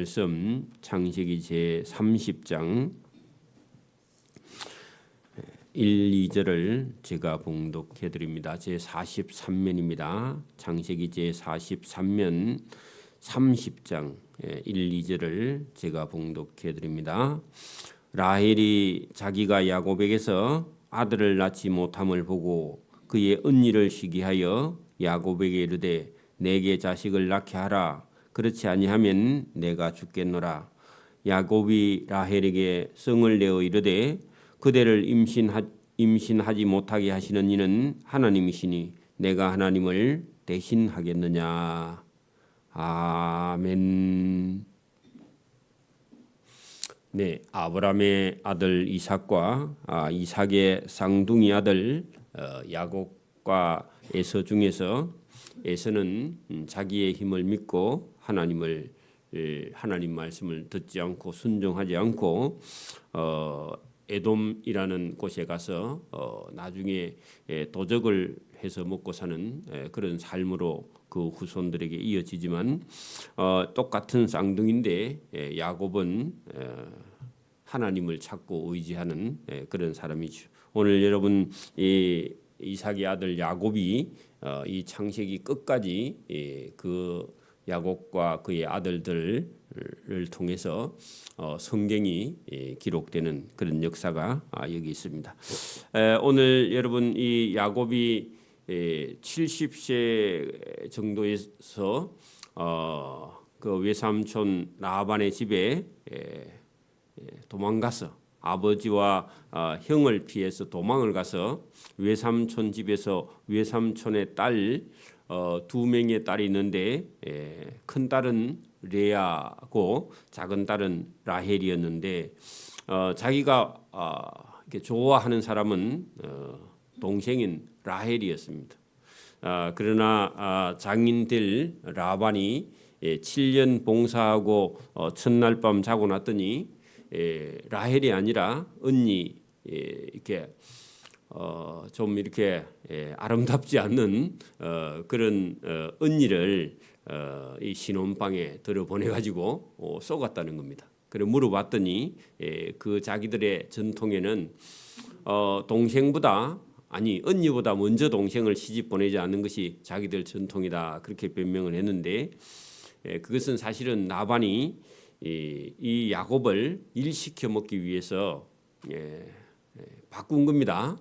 말씀 창세기 제 30장 1, 2절을 제가 봉독해 드립니다. 제 43면입니다. 창세기 제 43면 30장 1, 2절을 제가 봉독해 드립니다. 라헬이 자기가 야곱에게서 아들을 낳지 못함을 보고 그의 언니를 시기하여 야곱에게 이르되 내게 자식을 낳게 하라. 그렇지 아니하면 내가 죽겠노라. 야곱이 라헬에게 성을 내어 이르되 그대를 임신하지 못하게 하시는 이는 하나님이시니 내가 하나님을 대신하겠느냐. 아멘. 네, 아브라함의 아들 이삭과 이삭의 쌍둥이 아들 야곱과 에서 중에서 에서는 자기의 힘을 믿고 하나님 말씀을 듣지 않고 순종하지 않고 에돔이라는 곳에 가서 나중에 도적을 해서 먹고 사는 그런 삶으로 그 후손들에게 이어지지만 똑같은 쌍둥이인데 야곱은 하나님을 찾고 의지하는 그런 사람이죠. 오늘 여러분 이삭의 아들 야곱이 이 창세기 끝까지 그 야곱과 그의 아들들을 통해서 성경이 기록되는 그런 역사가 여기 있습니다. 오늘 여러분 이 야곱이 70세 정도에서 그 외삼촌 라반의 집에 도망가서 아버지와 형을 피해서 도망을 가서 외삼촌 집에서 외삼촌의 딸 2명의 딸이 있는데 큰 딸은 레아고 작은 딸은 라헬이었는데 자기가 이렇게 좋아하는 사람은 동생인 라헬이었습니다. 그러나 장인들 라반이 7년 봉사하고 첫날 밤 자고 났더니 라헬이 아니라 언니 이렇게 좀 이렇게 아름답지 않는 그런 언니를 이 신혼방에 들어보내 가지고 쏘갔다는 겁니다. 그래 물어봤더니 그 자기들의 전통에는 동생보다 아니 언니보다 먼저 동생을 시집 보내지 않는 것이 자기들 전통이다 그렇게 변명을 했는데 그것은 사실은 라반이 이 야곱을 일시켜 먹기 위해서 바꾼 겁니다.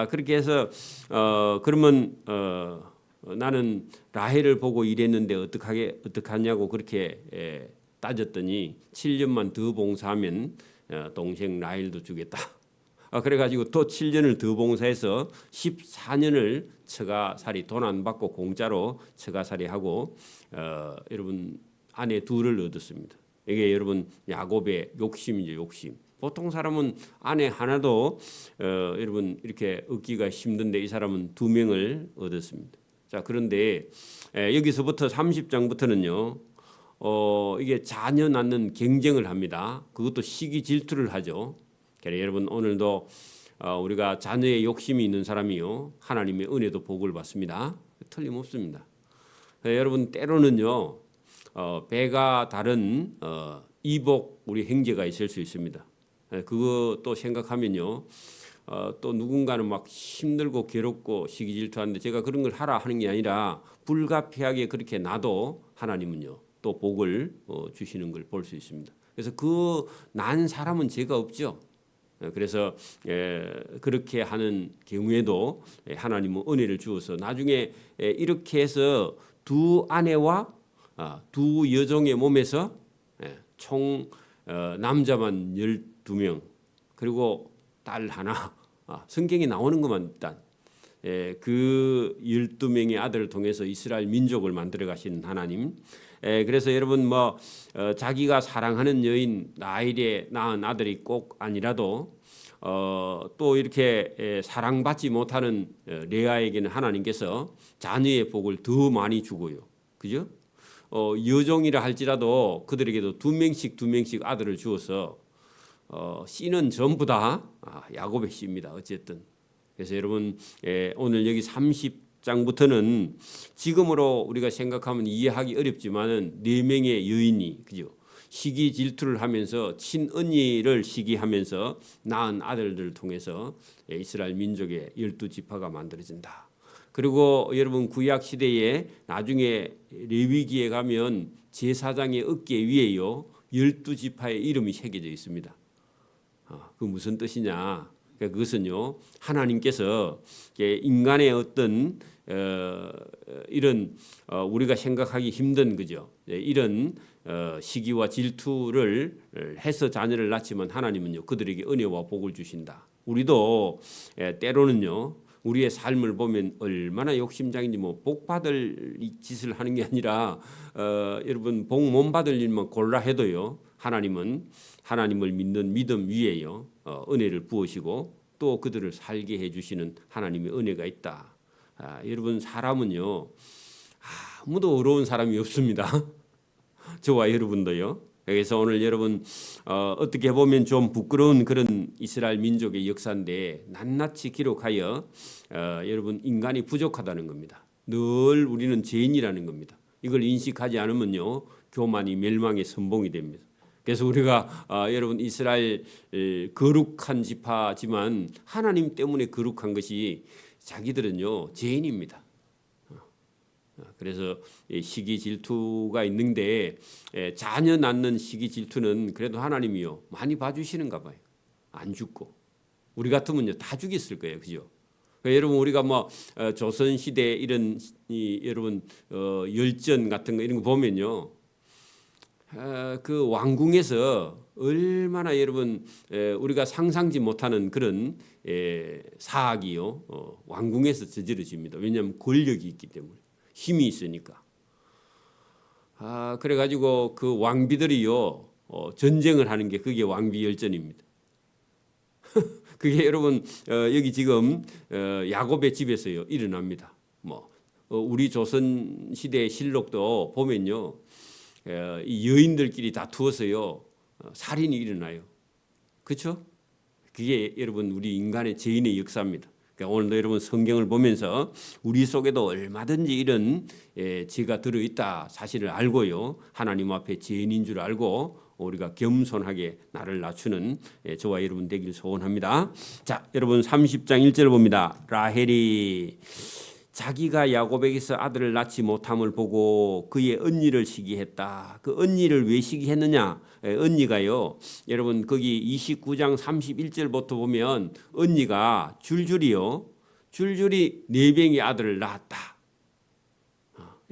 그렇게 해서 그러면 나는 라헬을 보고 일했는데 어떡하냐고 그렇게 따졌더니 7년만 더 봉사하면 동생 라헬도 주겠다. 그래가지고 또 7년을 더 봉사해서 14년을 처가살이 돈 안 받고 공짜로 처가살이하고 여러분 아내 둘을 얻었습니다. 이게 여러분 야곱의 욕심이죠, 욕심. 보통 사람은 아내 하나도 여러분 이렇게 얻기가 힘든데 이 사람은 2명을 얻었습니다. 자 그런데 여기서부터 30장부터는요 이게 자녀 낳는 경쟁을 합니다. 그것도 시기 질투를 하죠. 그래서 여러분 오늘도 우리가 자녀의 욕심이 있는 사람이요 하나님의 은혜도 복을 받습니다. 틀림없습니다. 여러분 때로는요 배가 다른 이복 우리 형제가 있을 수 있습니다. 그것도 생각하면요 또 누군가는 막 힘들고 괴롭고 시기질투하는데 제가 그런 걸 하라 하는 게 아니라 불가피하게 그렇게 놔도 하나님은요 또 복을 주시는 걸 볼 수 있습니다. 그래서 그 난 사람은 죄가 없죠. 그래서 그렇게 하는 경우에도 하나님은 은혜를 주어서 나중에 이렇게 해서 두 아내와 두 여종의 몸에서 총 남자만 12명 그리고 딸 하나 성경에 나오는 것만 일단 그 12명의 아들을 통해서 이스라엘 민족을 만들어 가신 하나님. 그래서 여러분 자기가 사랑하는 여인 라헬에 낳은 아들이 꼭 아니라도 또 이렇게 사랑받지 못하는 레아에게는 하나님께서 자녀의 복을 더 많이 주고요. 그죠? 여종이라 할지라도 그들에게도 2명씩 아들을 주어서 씨는 전부 다 야곱의 씨입니다. 어쨌든 그래서 여러분 오늘 여기 30장부터는 지금으로 우리가 생각하면 이해하기 어렵지만은 4명의 여인이 그죠? 시기 질투를 하면서 친언니를 시기하면서 낳은 아들들을 통해서 이스라엘 민족의 12지파가 만들어진다. 그리고 여러분 구약 시대에 나중에 레위기에 가면 제사장의 어깨 위에요 12지파의 이름이 새겨져 있습니다. 그 무슨 뜻이냐? 그것은요 하나님께서 인간의 어떤 이런 우리가 생각하기 힘든 그죠? 이런 시기와 질투를 해서 자녀를 낳지만 하나님은요 그들에게 은혜와 복을 주신다. 우리도 때로는요 우리의 삶을 보면 얼마나 욕심장인지 뭐 복 받을 짓을 하는 게 아니라 여러분 복 못 받을 일만 골라 해도요 하나님은 하나님을 믿는 믿음 위에요 은혜를 부으시고 또 그들을 살게 해주시는 하나님의 은혜가 있다. 여러분 사람은요 아무도 어려운 사람이 없습니다. 저와 여러분도요. 그래서 오늘 여러분 어떻게 보면 좀 부끄러운 그런 이스라엘 민족의 역사인데 낱낱이 기록하여 여러분 인간이 부족하다는 겁니다. 늘 우리는 죄인이라는 겁니다. 이걸 인식하지 않으면요 교만이 멸망의 선봉이 됩니다. 그래서 우리가 여러분 이스라엘 거룩한 지파지만 하나님 때문에 거룩한 것이 자기들은요 죄인입니다. 그래서 시기 질투가 있는데 자녀 낳는 시기 질투는 그래도 하나님이요 많이 봐주시는가 봐요. 안 죽고 우리 같으면요 다 죽였을 거예요, 그죠? 그러니까 여러분 우리가 뭐 조선 시대 이런 여러분 열전 같은 거 이런 거 보면요 그 왕궁에서 얼마나 여러분 우리가 상상지 못하는 그런 사악이요 왕궁에서 저지러집니다. 왜냐하면 권력이 있기 때문에. 힘이 있으니까. 그래가지고 그 왕비들이요 전쟁을 하는 게 그게 왕비열전입니다. 그게 여러분 여기 지금 야곱의 집에서요 일어납니다. 뭐 우리 조선 시대 실록도 보면요 이 여인들끼리 다투어서요 살인이 일어나요. 그렇죠? 그게 여러분 우리 인간의 죄인의 역사입니다. 그러니까 오늘도 여러분 성경을 보면서 우리 속에도 얼마든지 이런 죄가 들어있다 사실을 알고요. 하나님 앞에 죄인인 줄 알고 우리가 겸손하게 나를 낮추는 저와 여러분 되길 소원합니다. 자, 여러분 30장 1절 봅니다. 라헬이 자기가 야곱에게서 아들을 낳지 못함을 보고 그의 언니를 시기했다. 그 언니를 왜 시기했느냐? 언니가요. 여러분 거기 29장 31절부터 보면 언니가 줄줄이 4명의 아들을 낳았다.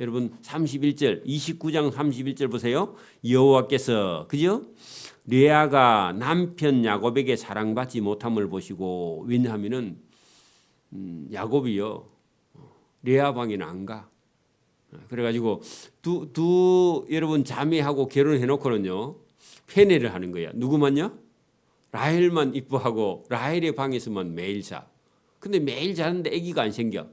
여러분 31절 29장 31절 보세요. 여호와께서 그죠? 레아가 남편 야곱에게 사랑받지 못함을 보시고 왜냐하면은 야곱이요. 레아 방에는 안 가. 그래가지고 두 여러분 자매하고 결혼해 놓고는요 편애를 하는 거야. 누구만요? 라헬만 이뻐하고 라헬의 방에서만 매일 자. 근데 매일 자는데 아기가 안 생겨.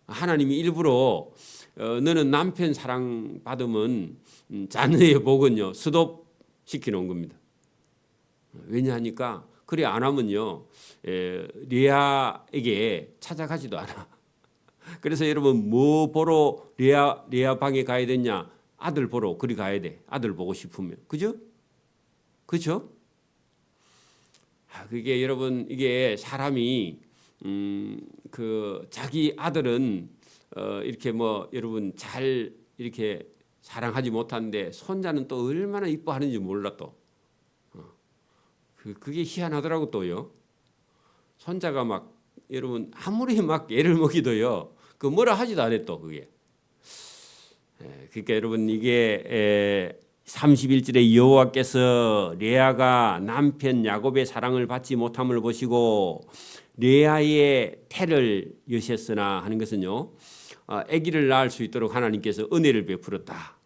하나님이 일부러 너는 남편 사랑 받으면 자녀의 복은요 스톱 시켜 놓은 겁니다. 왜냐하니까 그래 안 하면요 레아에게 찾아가지도 않아. 그래서 여러분 뭐 보러 레아 방에 가야 되냐? 아들 보러 그리 가야 돼. 아들 보고 싶으면 그죠? 그렇죠? 그게 여러분 이게 사람이 그 자기 아들은 이렇게 뭐 여러분 잘 이렇게 사랑하지 못하는데 손자는 또 얼마나 이뻐하는지 몰라 또. 그게 희한하더라고 또요. 손자가 막 여러분 아무리 막 애를 먹이도요. 그 뭐라 하지도 않아 또 그게. 그러니까 여러분 이게 31절에 여호와께서 레아가 남편 야곱의 사랑을 받지 못함을 보시고 레아의 태를 여셨으나 하는 것은요. 아기를 낳을 수 있도록 하나님께서 은혜를 베풀었다.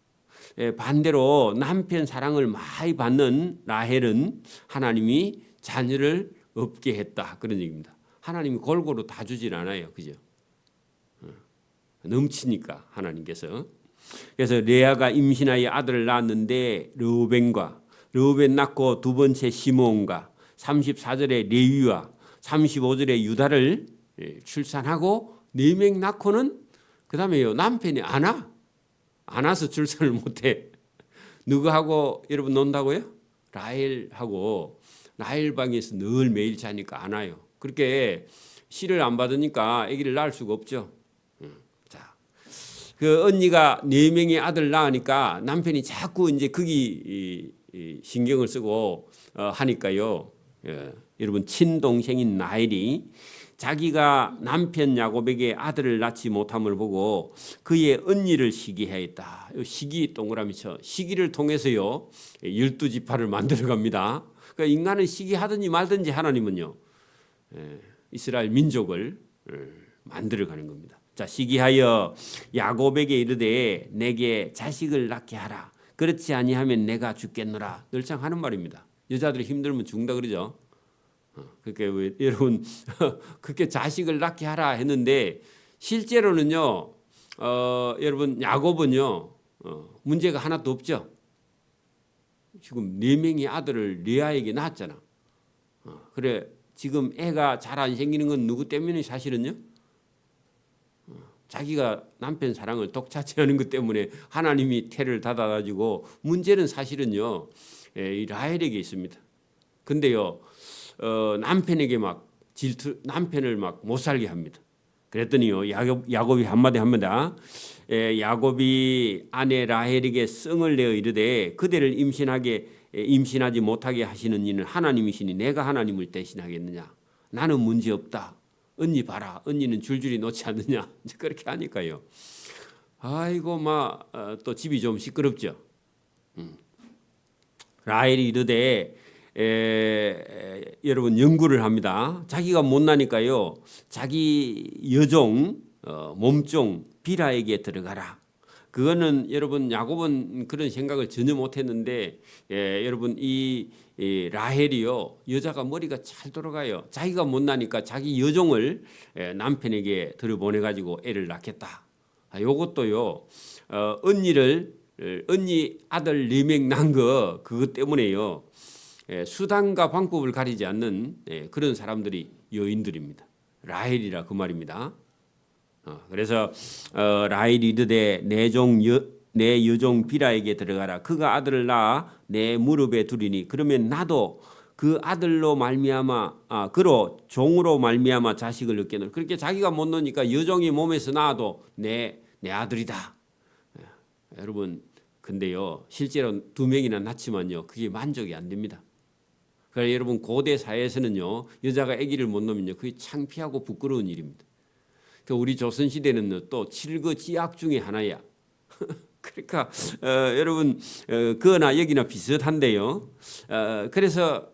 반대로 남편 사랑을 많이 받는 라헬은 하나님이 자녀를 없게 했다. 그런 얘기입니다. 하나님이 골고루 다 주진 않아요. 그죠? 넘치니까 하나님께서. 그래서 레아가 임신하여 아들을 낳았는데 르우벤 낳고 두 번째 시므온과 34절에 레위와 35절에 유다를 출산하고 4명 낳고는 그다음에요 남편이 안 와서 출산을 못해. 누구하고 여러분 논다고요? 라헬하고 라헬 방에서 늘 매일 자니까 안 와요. 그렇게 씨를 안 받으니까 아기를 낳을 수가 없죠. 자, 그 언니가 4명의 아들 낳으니까 남편이 자꾸 이제 거기 신경을 쓰고 하니까요. 여러분 친동생인 라헬이 자기가 남편 야곱에게 아들을 낳지 못함을 보고 그의 언니를 시기하였다. 시기 동그라미 쳐. 시기를 통해서요 12지파를 만들어갑니다. 그러니까 인간은 시기하든지 말든지 하나님은요 이스라엘 민족을 만들어가는 겁니다. 자, 시기하여 야곱에게 이르되 내게 자식을 낳게 하라. 그렇지 아니하면 내가 죽겠노라. 늘상 하는 말입니다. 여자들이 힘들면 죽는다 그러죠. 그렇게 여러분 그렇게 자식을 낳게 하라 했는데 실제로는요 여러분 야곱은요 문제가 하나도 없죠. 지금 4명의 아들을 레아에게 낳았잖아. 그래 지금 애가 잘 안 생기는 건 누구 때문에 사실은요? 자기가 남편 사랑을 독차지하는 것 때문에 하나님이 태를 닫아가지고 문제는 사실은요 이 라헬에게 있습니다. 근데요 남편에게 막 남편을 막 못 살게 합니다. 그랬더니요 야곱이 한마디 합니다. 야곱이 아내 라헬에게 성을 내어 이르되 그대를 임신하지 못하게 하시는 이는 하나님이시니 내가 하나님을 대신하겠느냐. 나는 문제 없다. 언니 봐라. 언니는 줄줄이 놓지 않느냐. 그렇게 하니까요. 아이고 막 또 집이 좀 시끄럽죠. 라헬이 이르되 여러분 연구를 합니다. 자기가 못나니까요. 자기 여종 몸종 비라에게 들어가라. 그거는 여러분 야곱은 그런 생각을 전혀 못했는데 여러분 이 라헬이요 여자가 머리가 잘 돌아가요. 자기가 못나니까 자기 여종을 남편에게 들여보내가지고 애를 낳겠다. 요것도요 언니 아들 4명 낳은 거 그것 때문에요. 수단과 방법을 가리지 않는 그런 사람들이 여인들입니다. 라헬이라 그 말입니다. 그래서 라헬이 이르되 내 여종 비라에게 들어가라. 그가 아들을 낳아 내 무릎에 두리니 그러면 나도 그 아들로 말미암아 그로 종으로 말미암아 자식을 얻겠노라. 그렇게 자기가 못 놓으니까 여종이 몸에서 낳아도 내 아들이다. 여러분 근데요 실제로 2명이나 낳지만요 그게 만족이 안 됩니다. 그러니까 여러분 고대 사회에서는요 여자가 아기를 못 놓으면요 그게 창피하고 부끄러운 일입니다. 우리 조선 시대는 또 칠거지약 중에 하나야. 그러니까 여러분 그나 여기나 비슷한데요. 그래서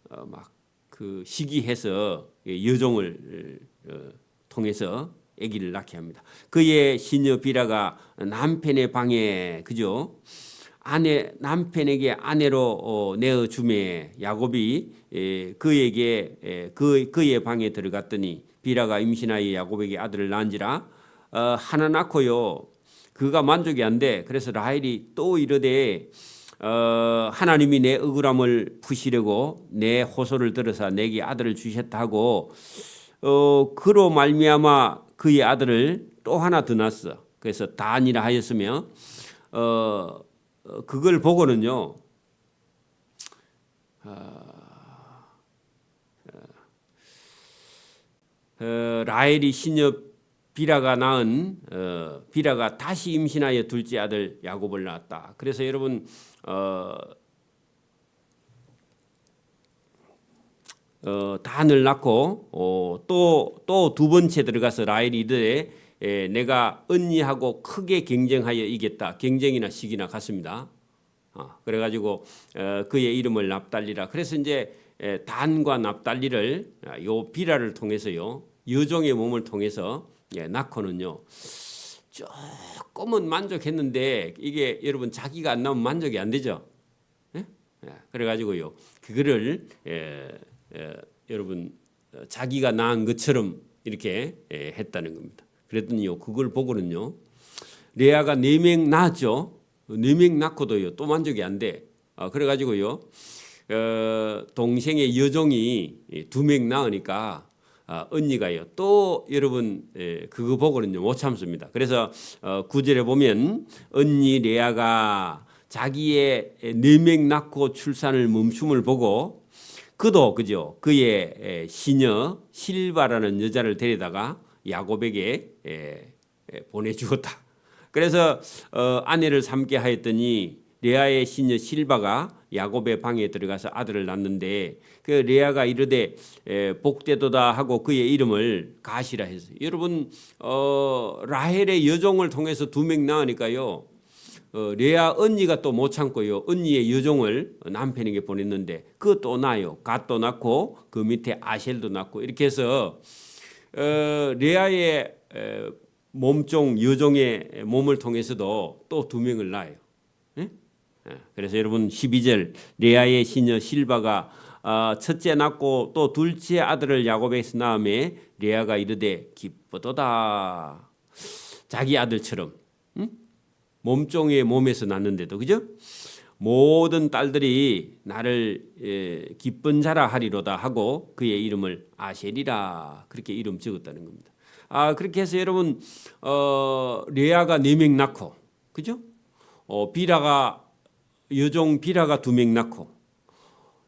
막 그 시기해서 여종을 통해서 아기를 낳게 합니다. 그의 시녀 비라가 남편의 방에 그죠? 남편에게 아내로 내어 주매 야곱이 그에게 그의 방에 들어갔더니 비라가 임신하여 야곱에게 아들을 낳은지라 하나 낳고요 그가 만족이 안 돼. 그래서 라헬이 또 이르되 하나님이 내 억울함을 푸시려고 내 호소를 들어서 내게 아들을 주셨다 하고 그로 말미암아 그의 아들을 또 하나 더 낳았어. 그래서 단이라 하였으며 그걸 보고는요 라헬이 시녀 비라가 낳은 비라가 다시 임신하여 둘째 아들 야곱을 낳았다. 그래서 여러분 단을 낳고 또 2번째 들어가서 라헬이 이르되 내가 언니하고 크게 경쟁하여 이겼다. 경쟁이나 시기나 같습니다. 그래가지고 그의 이름을 납달리라. 그래서 이제 단과 납달리를 요 비라를 통해서요 여종의 몸을 통해서 낳고는요 조금은 만족했는데 이게 여러분 자기가 안 나오면 만족이 안 되죠. 그래가지고요 그거를 여러분 자기가 낳은 것처럼 이렇게 했다는 겁니다. 그랬더니요 그걸 보고는요 레아가 4명 낳았죠. 4명 낳고도요 또 만족이 안 돼. 그래가지고요 동생의 여종이 2명 낳으니까 언니가요 또 여러분 그거 보고는요 못 참습니다. 그래서 9절에 보면 언니 레아가 자기의 4명 낳고 출산을 멈춤을 보고 그도 그죠 그의 시녀 실바라는 여자를 데려다가 야곱에게 보내주었다. 그래서 아내를 삼게 하였더니 레아의 시녀 실바가 야곱의 방에 들어가서 아들을 낳는데 그 레아가 이르되 복되도다 하고 그의 이름을 가시라 했어요. 여러분 라헬의 여종을 통해서 2명 낳으니까요. 레아 언니가 또 못 참고요. 언니의 여종을 남편에게 보냈는데 그것도 낳아요. 갓도 낳고 그 밑에 아셀도 낳고 이렇게 해서 레아의 몸종 여종의 몸을 통해서도 또 2명을 낳아요. 그래서 여러분 12절 레아의 시녀 실바가 첫째 낳고 또 둘째 아들을 야곱에게서 낳음에 레아가 이르되 기쁘도다. 자기 아들처럼 몸종의 몸에서 낳는데도 그죠? 모든 딸들이 나를 기쁜 자라 하리로다 하고 그의 이름을 아셀이라 그렇게 이름 적었다는 겁니다. 그렇게 해서 여러분 레아가 4명 낳고 그죠? 비라가 여종 비라가 2명 낳고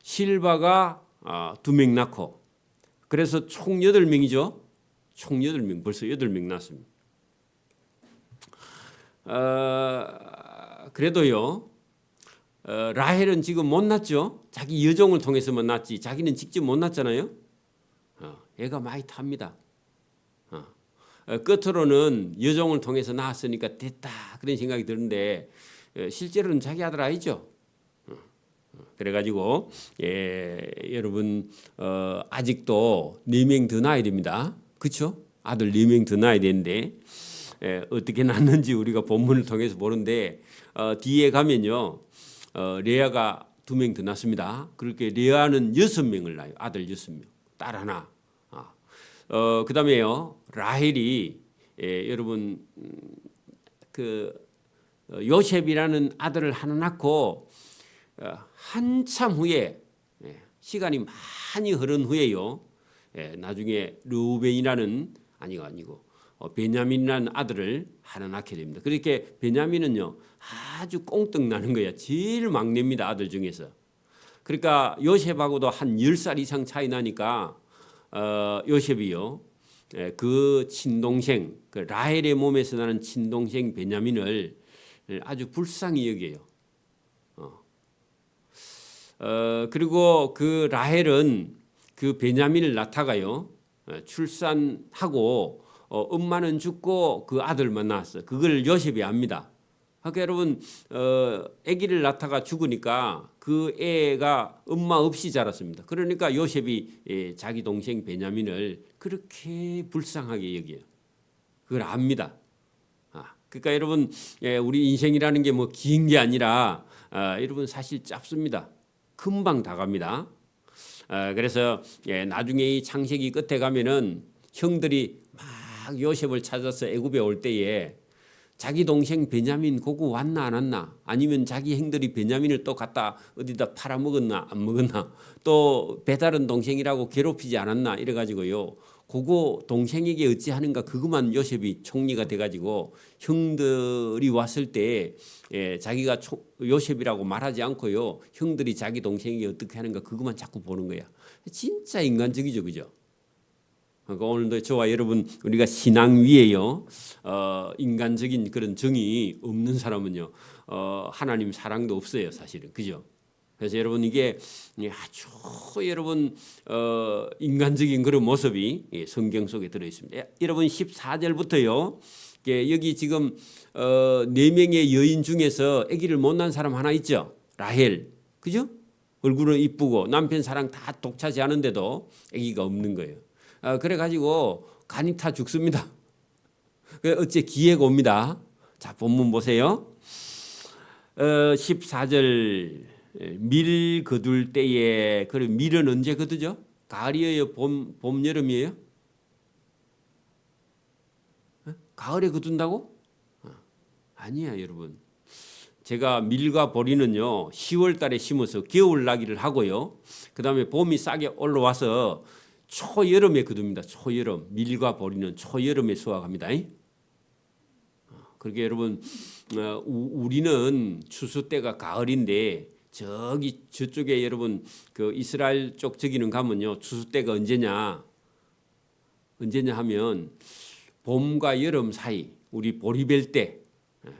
실바가 2명 낳고 그래서 총 8명이죠. 총 8명 벌써 8명 낳았습니다. 그래도요 라헬은 지금 못 낳죠. 자기 여종을 통해서만 낳지 자기는 직접 못 낳잖아요. 애가 많이 탑니다. 끝으로는 여종을 통해서 낳았으니까 됐다 그런 생각이 드는데 실제로는 자기 아들 아니죠. 그래가지고 여러분 아직도 4명 더 낳아야 됩니다. 그렇죠? 아들 4명 더 낳아야 되는데 어떻게 낳는지 우리가 본문을 통해서 보는데 뒤에 가면요 레아가 2명 더 낳습니다. 그렇게 레아는 6명을 낳아요. 아들 6명, 딸 하나. 그다음에요 라헬이 여러분 그 요셉이라는 아들을 하나 낳고 한참 후에 시간이 많이 흐른 후에요 나중에 르우벤이라는 아니고 베냐민이라는 아들을 하나 낳게 됩니다. 그렇게 베냐민은요 아주 꽁떡 나는 거야. 제일 막내입니다. 아들 중에서. 그러니까 요셉하고도 한 10살 이상 차이 나니까 요셉이요 그 친동생 그 라헬의 몸에서 나는 친동생 베냐민을 아주 불쌍히 여겨요. 그리고 그 라헬은 그 베냐민을 낳다가요 출산하고 엄마는 죽고 그 아들만 낳았어. 그걸 요셉이 압니다. 그러니까 여러분 아기를 낳다가 죽으니까 그 애가 엄마 없이 자랐습니다. 그러니까 요셉이 자기 동생 베냐민을 그렇게 불쌍하게 여겨요. 그걸 압니다. 그러니까 여러분 우리 인생이라는 게 뭐 긴 게 아니라 여러분 사실 짧습니다. 금방 다 갑니다. 그래서 나중에 이 창세기 끝에 가면은 형들이 막 요셉을 찾아서 애굽에 올 때에 자기 동생 베냐민 고거 왔나 안 왔나 아니면 자기 형들이 베냐민을 또 갖다 어디다 팔아먹었나 안 먹었나 또 배다른 동생이라고 괴롭히지 않았나 이래가지고요 그거 동생에게 어찌하는가 그것만 요셉이 총리가 돼가지고 형들이 왔을 때 자기가 요셉이라고 말하지 않고요 형들이 자기 동생에게 어떻게 하는가 그것만 자꾸 보는 거야. 진짜 인간적이죠, 그죠? 그러니까 오늘도 저와 여러분 우리가 신앙 위에요 인간적인 그런 정이 없는 사람은요 하나님 사랑도 없어요 사실은 그죠? 그래서 여러분 이게 아주 여러분 인간적인 그런 모습이 성경 속에 들어 있습니다. 여러분 14절부터요 여기 지금 4명의 여인 중에서 아기를 못 낳은 사람 하나 있죠. 라헬 그죠? 얼굴은 이쁘고 남편 사랑 다 독차지 않은데도 아기가 없는 거예요. 그래가지고 간이 타 죽습니다. 어째 기회가 옵니다. 자 본문 보세요. 14절 밀 거둘 때에 그럼 밀은 언제 거두죠? 가을이에요? 봄 여름이에요? 가을에 거둔다고? 아니야 여러분. 제가 밀과 보리는요 10월 달에 심어서 겨울 나기를 하고요. 그 다음에 봄이 싹이 올라와서 초여름에 거둡니다. 초여름, 밀과 보리는 초여름에 수확합니다. 그렇게 여러분 우리는 추수 때가 가을인데 저쪽에 여러분 그 이스라엘 쪽 저기는 가면요 추수 때가 언제냐 하면 봄과 여름 사이 우리 보리벨 때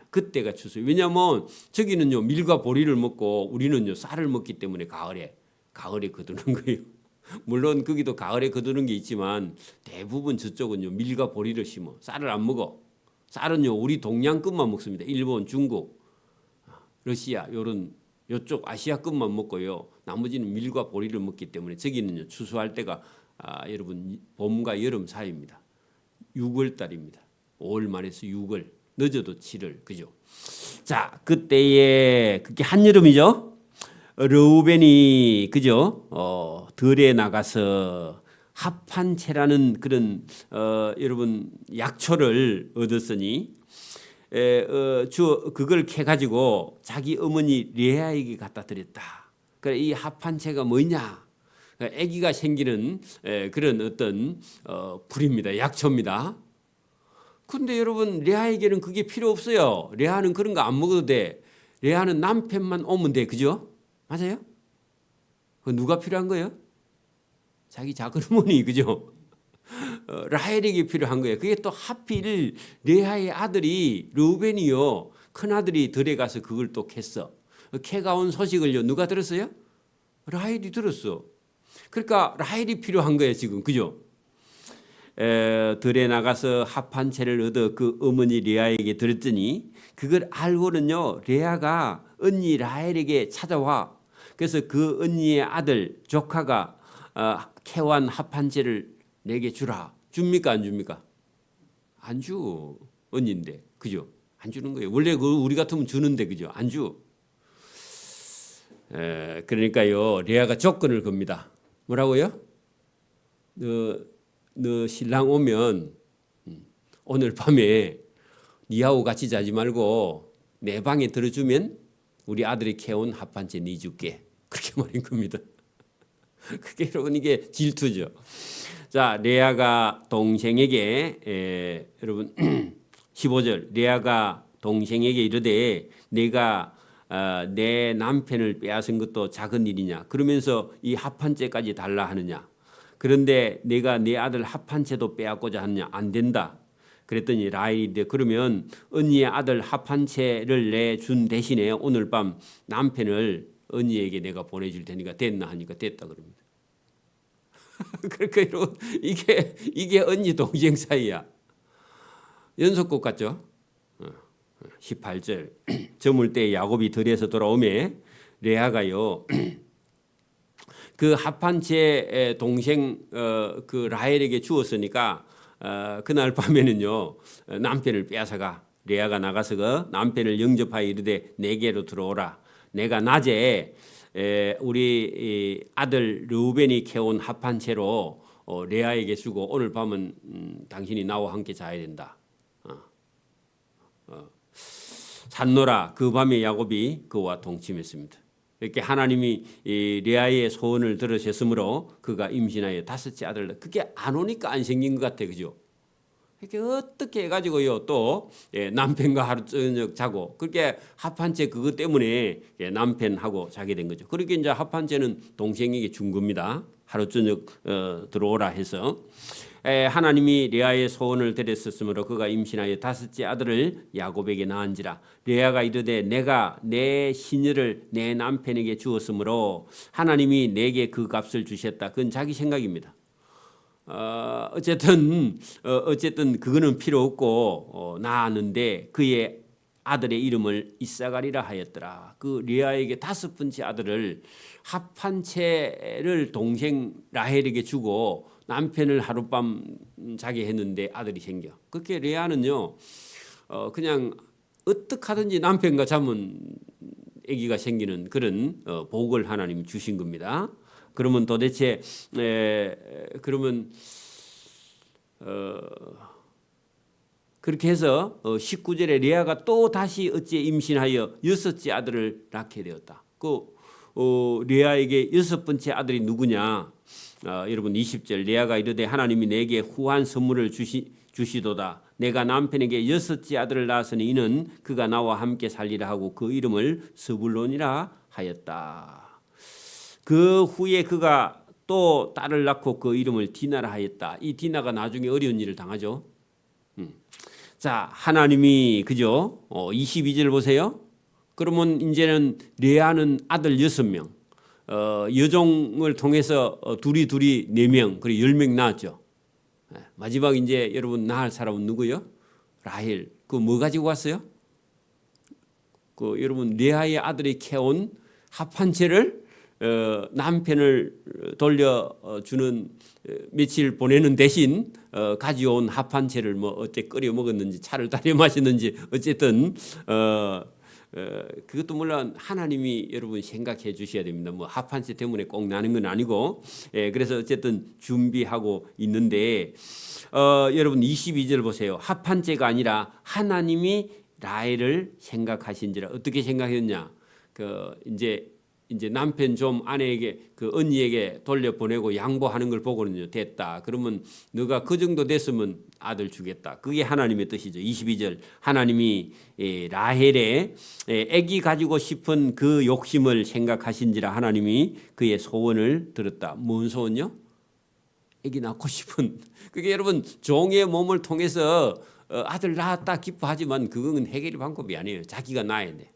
그때가 추수. 왜냐하면 저기는요 밀과 보리를 먹고 우리는요 쌀을 먹기 때문에 가을에 거두는 거예요. 물론 거기도 가을에 거두는 게 있지만 대부분 저쪽은요 밀과 보리를 심어 쌀을 안 먹어. 쌀은요 우리 동양끝만 먹습니다. 일본, 중국, 러시아 요쪽 아시아끝만 먹고요. 나머지는 밀과 보리를 먹기 때문에 저기는요 추수할 때가 여러분 봄과 여름 사이입니다. 6월 달입니다. 5월 말에서 6월, 늦어도 7월, 그죠? 자, 그때에 그게 한여름이죠. 르우벤이 그죠? 들에 나가서 합한채라는 그런 여러분 약초를 얻었으니 그걸 캐 가지고 자기 어머니 레아에게 갖다 드렸다. 그래 이 합한채가 뭐냐? 아기가 생기는 그런 어떤 불입니다. 약초입니다. 근데 여러분 레아에게는 그게 필요 없어요. 레아는 그런 거 안 먹어도 돼. 레아는 남편만 오면 돼. 그죠? 맞아요? 그 누가 필요한 거예요? 자기 작은 어머니. 그죠? 라헬에게 필요한 거예요. 그게 또 하필 레아의 아들이 르우벤이요. 큰아들이 들에 가서 그걸 또 캤어. 캐가 온 소식을요. 누가 들었어요? 라헬이 들었어. 그러니까 라헬이 필요한 거예요. 지금. 그죠? 들에 나가서 합한 채를 얻어 그 어머니 레아에게 드렸더니 그걸 알고는요. 레아가 언니 라헬에게 찾아와. 그래서 그 언니의 아들 조카가 캐완 합한 채를 내게 주라. 줍니까 안 줍니까? 안 주. 언니인데. 그죠? 안 주는 거예요. 원래 우리 같으면 주는데 그죠? 안 주. 그러니까요. 레아가 조건을 겁니다. 뭐라고요? 너 신랑 오면 오늘 밤에 니하고 같이 자지 말고 내 방에 들어주면 우리 아들이 캐온 합한채 니 줄게. 그렇게 말인 겁니다. 그게 여러분 이게 질투죠. 자, 레아가 동생에게 여러분 15절 레아가 동생에게 이르되 내가 내 남편을 빼앗은 것도 작은 일이냐 그러면서 이 합한채까지 달라 하느냐 그런데 내가 내 아들 합한채도 빼앗고자 하느냐 안 된다. 그랬더니 라헬이 그러면 언니의 아들 합한채를 내준 대신에 오늘 밤 남편을 언니에게 내가 보내줄 테니까 됐나 하니까 됐다 그럽니다. 그러니까 여러분 이게 언니 동생 사이야. 연속곡 같죠? 18절 저물 때 야곱이 들에서 돌아오매 레아가요 그 합한채 동생 그 라헬에게 주었으니까 그날 밤에는요 남편을 빼앗아가 레아가 나가서 그 남편을 영접하여 이르되 내게로 들어오라. 내가 낮에 우리 아들 르우벤이 캐온 합한채로 레아에게 주고 오늘 밤은 당신이 나와 함께 자야 된다. 잤노라. 그 밤에 야곱이 그와 동침했습니다. 이렇게 하나님이 레아의 소원을 들으셨으므로 그가 임신하여 5째 아들을 그게 안 오니까 안 생긴 것 같아. 그죠? 이렇게 어떻게 해가지고요 또 남편과 하루 저녁 자고 그렇게 합한채 그것 때문에 남편하고 자게 된 거죠. 그렇게 이제 합한채는 동생에게 준 겁니다. 하루 저녁 들어오라 해서 하나님이 레아의 소원을 들었으므로 그가 임신하여 5째 아들을 야곱에게 낳은지라. 레아가 이르되 내가 내 시녀를 내 남편에게 주었으므로 하나님이 내게 그 값을 주셨다. 그건 자기 생각입니다. 어쨌든 그거는 필요 없고 낳았는데 그의 아들의 이름을 이사가리라 하였더라. 그 레아에게 5번째 아들을 합한채를 동생 라헬에게 주고 남편을 하룻밤 자게 했는데 아들이 생겨. 그렇게 레아는요 그냥 어떻게 하든지 남편과 자면 아기가 생기는 그런 복을 하나님 주신 겁니다. 그러면 도대체 그러면 그렇게 해서 19절에 레아가 또 다시 어째 임신하여 6째 아들을 낳게 되었다. 그 레아에게 여섯 번째 아들이 누구냐? 여러분 20절 레아가 이르되 하나님이 내게 후한 선물을 주시도다. 내가 남편에게 여섯째 아들을 낳았으니 이는 그가 나와 함께 살리라 하고 그 이름을 스불론이라 하였다. 그 후에 그가 또 딸을 낳고 그 이름을 디나라 하였다. 이 디나가 나중에 어려운 일을 당하죠. 자, 하나님이 그죠? 22절 보세요. 그러면 이제는 레아는 아들 6명, 여종을 통해서 둘이 4명, 그리고 10명 낳았죠. 마지막 이제 여러분 낳을 사람은 누구요? 라헬. 그 뭐 가지고 왔어요? 그 여러분 레아의 아들이 캐온 합한채를 남편을 돌려주는 며칠 보내는 대신 가져온 합한채를 뭐 어째 끓여 먹었는지 차를 따려 마셨는지 어쨌든 그것도 물론 하나님이 여러분 생각해 주셔야 됩니다. 뭐 합한채 때문에 꼭 나는 건 아니고 그래서 어쨌든 준비하고 있는데 여러분 22절 보세요. 합한채가 아니라 하나님이 라헬을 생각하신지라. 어떻게 생각했냐? 이제 남편 좀 아내에게 그 언니에게 돌려보내고 양보하는 걸 보고는요. 됐다. 그러면 너가 그 정도 됐으면 아들 주겠다. 그게 하나님의 뜻이죠. 22절 하나님이 라헬의 아기 가지고 싶은 그 욕심을 생각하신지라 하나님이 그의 소원을 들었다. 뭔 소원요? 아기 낳고 싶은. 그게 여러분 종의 몸을 통해서 아들 낳았다 기뻐하지만 그건 해결 방법이 아니에요. 자기가 낳아야 돼.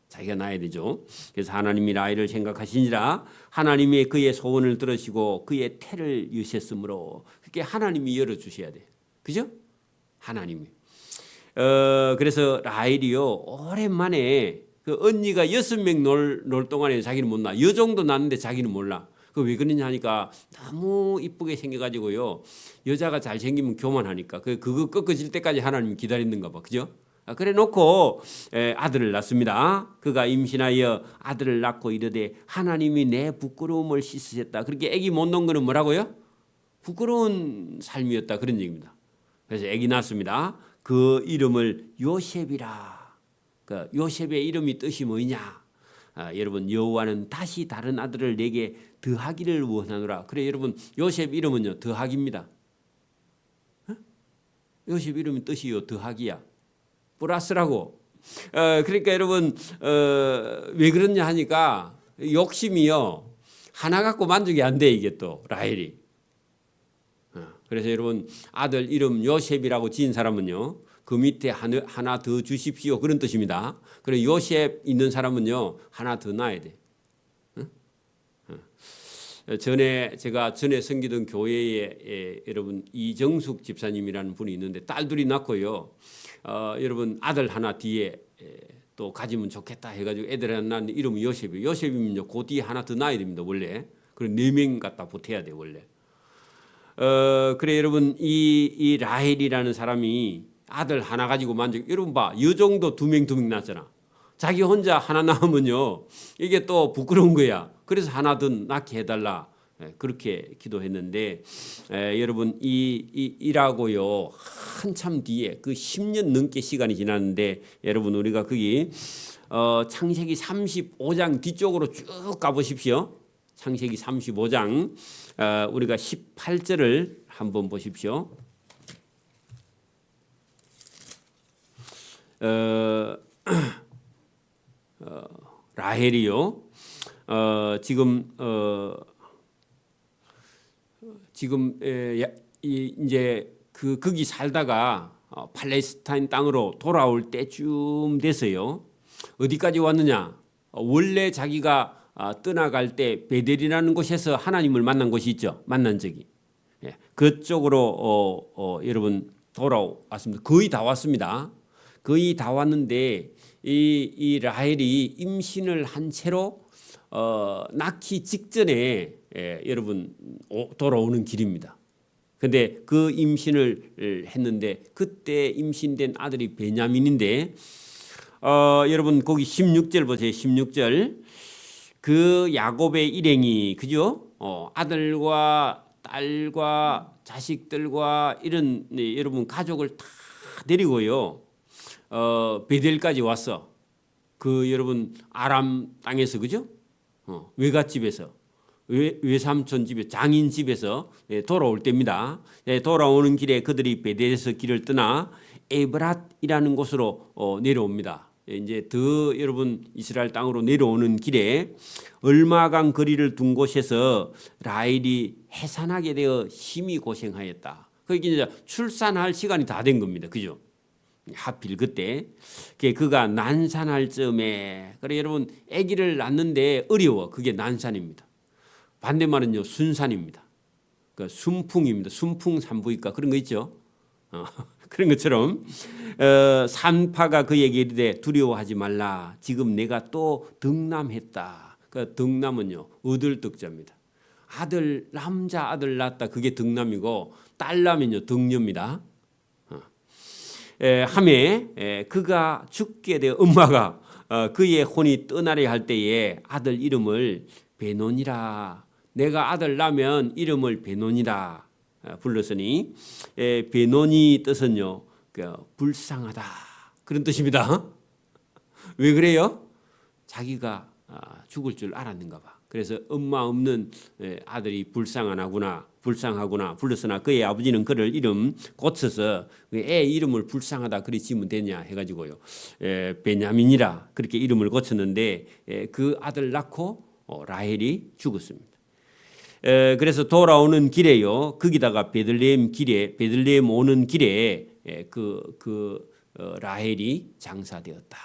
자기가 낳아야 되죠. 그래서 하나님이 라헬을 생각하시니라 하나님이 그의 소원을 들으시고 그의 태를 여셨으므로 그게 하나님이 열어주셔야 돼. 그죠? 하나님이. 그래서 라헬이요 오랜만에 그 언니가 6명 놀 동안에 자기는 못 낳아. 이 정도 낳는데 자기는 몰라. 그 왜 그러냐 하니까 너무 이쁘게 생겨가지고요. 여자가 잘생기면 교만하니까 그거 꺾어질 때까지 하나님이 기다리는가 봐. 그죠? 그래 놓고 아들을 낳습니다. 그가 임신하여 아들을 낳고 이르되 하나님이 내 부끄러움을 씻으셨다. 그렇게 아기 못 낳은 거는 뭐라고요? 부끄러운 삶이었다. 그런 얘기입니다. 그래서 아기 낳습니다. 그 이름을 요셉이라. 그 요셉의 이름이 뜻이 뭐냐? 여러분 여호와는 다시 다른 아들을 내게 더하기를 원하노라. 그래 여러분 요셉 이름은요 더하기입니다. 요셉 이름이 뜻이요 더하기야. 플러스라고. 그러니까 여러분 왜 그러냐 하니까 욕심이요 하나 갖고 만족이 안 돼 이게 또 라헬이. 그래서 여러분 아들 이름 요셉이라고 지은 사람은요 그 밑에 하나 더 주십시오 그런 뜻입니다. 그리고 요셉 있는 사람은요 하나 더 낳아야 돼. 제가 전에 섬기던 교회에 여러분 이정숙 집사님이라는 분이 있는데 딸 둘이 낳고요. 여러분 아들 하나 뒤에 또 가지면 좋겠다 해가지고 애들 하나 낳는데 이름은 요셉이에요. 요셉이면요 그 뒤에 하나 더 낳아야 됩니다 원래. 그리고 4명 갖다 보태야 돼 원래. 그래 여러분 이 라헬이라는 사람이 아들 하나 가지고 만족. 여러분 봐, 이 정도 2명 낳았잖아. 자기 혼자 하나 낳으면요 이게 또 부끄러운 거야. 그래서 하나 더 낳게 해달라. 그렇게 기도했는데 여러분 이라고요 한참 뒤에 그 10년 넘게 시간이 지났는데 여러분 우리가 거기 창세기 35장 뒤쪽으로 쭉 가보십시오. 창세기 35장 우리가 18절을 한번 보십시오. 라헬이요. 지금 이제 거기 살다가 팔레스타인 땅으로 돌아올 때쯤 돼서요. 어디까지 왔느냐? 원래 자기가 떠나갈 때 베델이라는 곳에서 하나님을 만난 곳이 있죠. 만난 적이. 그쪽으로 여러분 돌아왔습니다. 거의 다 왔습니다. 거의 다 왔는데 이 라헬이 임신을 한 채로 낳기 직전에 여러분 돌아오는 길입니다. 근데 그 임신을 했는데 그때 임신된 아들이 베냐민인데 여러분 거기 16절 보세요. 16절 그 야곱의 일행이 그죠? 아들과 딸과 자식들과 이런 여러분 가족을 다 데리고요. 베델까지 왔어. 그 여러분 아람 땅에서 그죠? 외갓집에서 외삼촌 집에 장인 집에서 돌아올 때입니다. 돌아오는 길에 그들이 베델에서 길을 떠나 에브랏이라는 곳으로 내려옵니다. 이제 더 여러분 이스라엘 땅으로 내려오는 길에 얼마간 거리를 둔 곳에서 라헬이 해산하게 되어 심히 고생하였다. 그게 이제 출산할 시간이 다 된 겁니다. 그죠? 하필 그때 그가 난산할 즈음에 그래 여러분 아기를 낳는데 어려워. 그게 난산입니다. 반대말은요 순산입니다. 그러니까 순풍입니다. 순풍산부인과 그런 거 있죠. 그런 것처럼 산파가 그에게 이르되 두려워하지 말라. 지금 내가 또 덕남했다. 그 덕남은요 얻을득자입니다. 아들 남자 아들 낳았다. 그게 덕남이고 딸남은요 덕녀입니다. 하매 그가 죽게 되어 엄마가 그의 혼이 떠나려 할 때에 아들 이름을 베논이라. 내가 아들 낳으면 이름을 베논이라 불렀으니 베논이 뜻은요 불쌍하다 그런 뜻입니다. 왜 그래요? 자기가 죽을 줄 알았는가 봐. 그래서 엄마 없는 아들이 불쌍하구나 불렀으나 그의 아버지는 그를 이름 고쳐서 애 이름을 불쌍하다 그리 지으면 되냐 해가지고요 베냐민이라 그렇게 이름을 고쳤는데 그 아들 낳고 라헬이 죽었습니다. 그래서 돌아오는 길에요 거기다가 베들레헴 오는 길에 라헬이 장사되었다.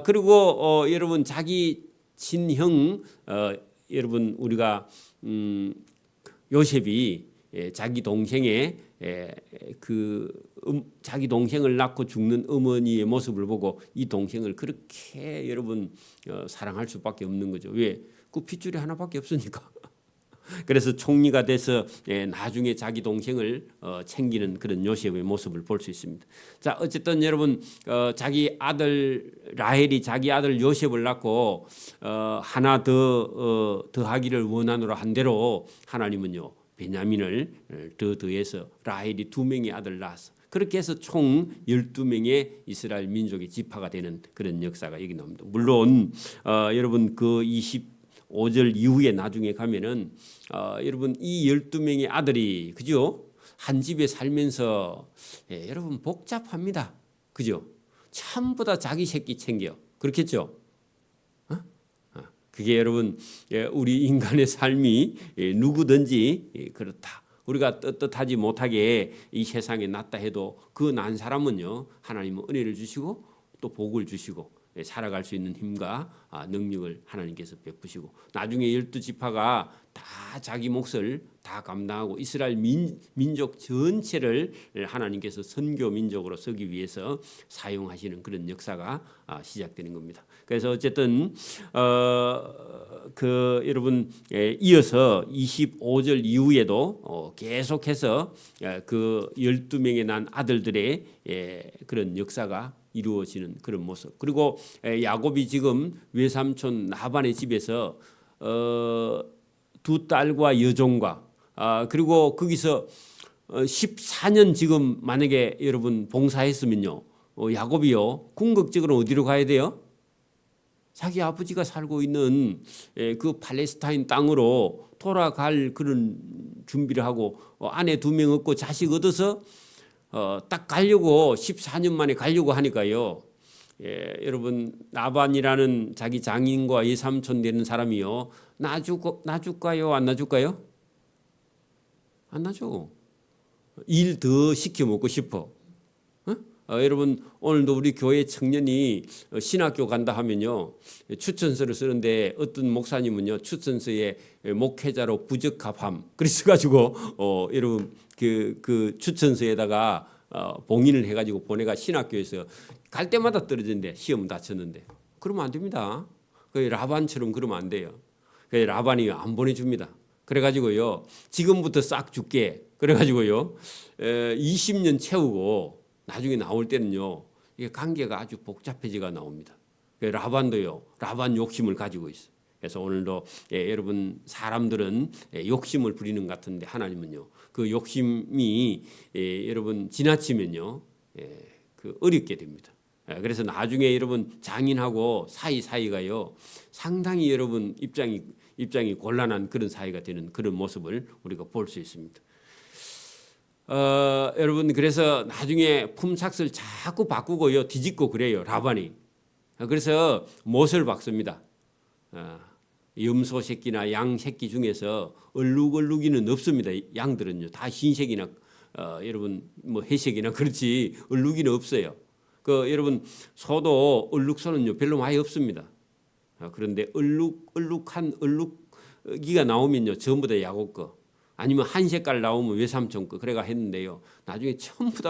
그리고 여러분 자기 친형 여러분 우리가 요셉이 자기 동생의 자기 동생을 낳고 죽는 어머니의 모습을 보고 이 동생을 그렇게 여러분 사랑할 수밖에 없는 거죠. 왜? 그 핏줄이 하나밖에 없으니까. 그래서 총리가 돼서 나중에 자기 동생을 챙기는 그런 요셉의 모습을 볼 수 있습니다. 자, 어쨌든 여러분 자기 아들 라헬이 자기 아들 요셉을 낳고 하나 더하기를 원하노라 한 대로 하나님은요 베냐민을 더해서 라헬이 2명의 아들 낳았어. 그렇게 해서 총 12명의 이스라엘 민족의 지파가 되는 그런 역사가 여기 나옵니다. 물론 여러분 그 25절 이후에 나중에 가면은 여러분 이 12명의 아들이 그죠? 한 집에 살면서 여러분 복잡합니다. 그죠? 전부 다 자기 새끼 챙겨. 그렇겠죠? 그게 여러분 우리 인간의 삶이 누구든지 그렇다. 우리가 떳떳하지 못하게 이 세상에 났다 해도 그 난 사람은요 하나님은 은혜를 주시고 또 복을 주시고 살아갈 수 있는 힘과 능력을 하나님께서 베푸시고 나중에 12지파가 다 자기 몫을 다 감당하고 이스라엘 민족 전체를 하나님께서 선교 민족으로 서기 위해서 사용하시는 그런 역사가 시작되는 겁니다. 그래서 어쨌든 여러분 이어서 25절 이후에도 계속해서 그 12명의 난 아들들의 그런 역사가 이루어지는 그런 모습. 그리고 야곱이 지금 외삼촌 라반의 집에서 2 딸과 여종과 그리고 거기서 14년 지금 만약에 여러분 봉사했으면요 야곱이요 궁극적으로 어디로 가야 돼요? 자기 아버지가 살고 있는 그 팔레스타인 땅으로 돌아갈 그런 준비를 하고 아내 2명 얻고 자식 얻어서 딱 가려고 14년 만에 가려고 하니까요. 여러분 라반이라는 자기 장인과 예삼촌 되는 사람이요. 놔줄까요? 안 놔줄까요? 안 놔줘. 일 더 시켜 먹고 싶어. 여러분 오늘도 우리 교회 청년이 신학교 간다 하면요 추천서를 쓰는데 어떤 목사님은요 추천서에 목회자로 부적합함 그래서 가지고 여러분 그 추천서에다가 봉인을 해가지고 보내가 신학교에서 갈 때마다 떨어졌는데 시험은 다 쳤는데 그러면 안 됩니다. 그 라반처럼 그러면 안 돼요. 그 라반이 안 보내줍니다. 그래가지고요 지금부터 싹 줄게. 그래가지고요 20년 채우고 나중에 나올 때는요 이게 관계가 아주 복잡해지가 나옵니다. 라반도요 라반 욕심을 가지고 있어요. 그래서 오늘도 여러분 사람들은 욕심을 부리는 것 같은데 하나님은요 그 욕심이 여러분 지나치면요 그 어렵게 됩니다. 그래서 나중에 여러분 장인하고 사이가요 상당히 여러분 입장이 곤란한 그런 사이가 되는 그런 모습을 우리가 볼 수 있습니다. 여러분 그래서 나중에 품삯을 자꾸 바꾸고요 뒤집고 그래요 라반이. 그래서 못을 박습니다. 염소 새끼나 양 새끼 중에서 얼룩얼룩이는 없습니다. 양들은요 다 흰색이나 여러분 뭐 회색이나 그렇지 얼룩이는 없어요. 여러분 소도 얼룩소는요 별로 많이 없습니다. 그런데 얼룩한 얼룩이가 나오면요 전부 다 야곱 거 아니면 한 색깔 나오면 외삼촌 거 그래가 했는데요 나중에 전부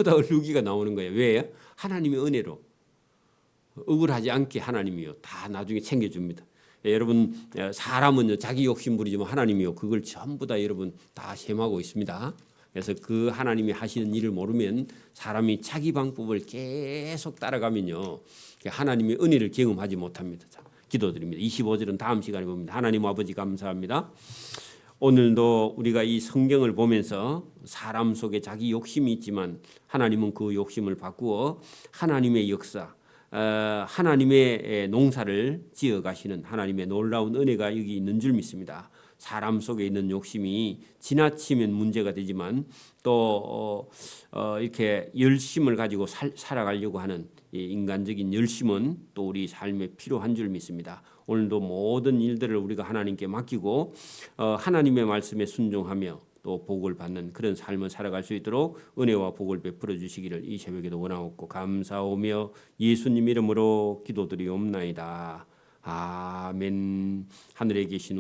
다 얼룩이가 나오는 거예요. 왜? 하나님의 은혜로 억울하지 않게 하나님이요 다 나중에 챙겨줍니다. 여러분 사람은요 자기 욕심 부리지만 하나님이요 그걸 전부 다 여러분 다 셈하고 있습니다. 그래서 그 하나님이 하시는 일을 모르면 사람이 자기 방법을 계속 따라가면요 하나님의 은혜를 경험하지 못합니다. 자, 기도드립니다. 25절은 다음 시간에 봅니다. 하나님 아버지 감사합니다. 오늘도 우리가 이 성경을 보면서 사람 속에 자기 욕심이 있지만 하나님은 그 욕심을 바꾸어 하나님의 역사 하나님의 농사를 지어가시는 하나님의 놀라운 은혜가 여기 있는 줄 믿습니다. 사람 속에 있는 욕심이 지나치면 문제가 되지만 또 이렇게 열심을 가지고 살아가려고 하는 이 인간적인 열심은 또 우리 삶에 필요한 줄 믿습니다. 오늘도 모든 일들을 우리가 하나님께 맡기고 하나님의 말씀에 순종하며 또 복을 받는 그런 삶을 살아갈 수 있도록 은혜와 복을 베풀어 주시기를 이 새벽에도 원하옵고 감사하며 예수님 이름으로 기도드리옵나이다. 아멘. 하늘에 계신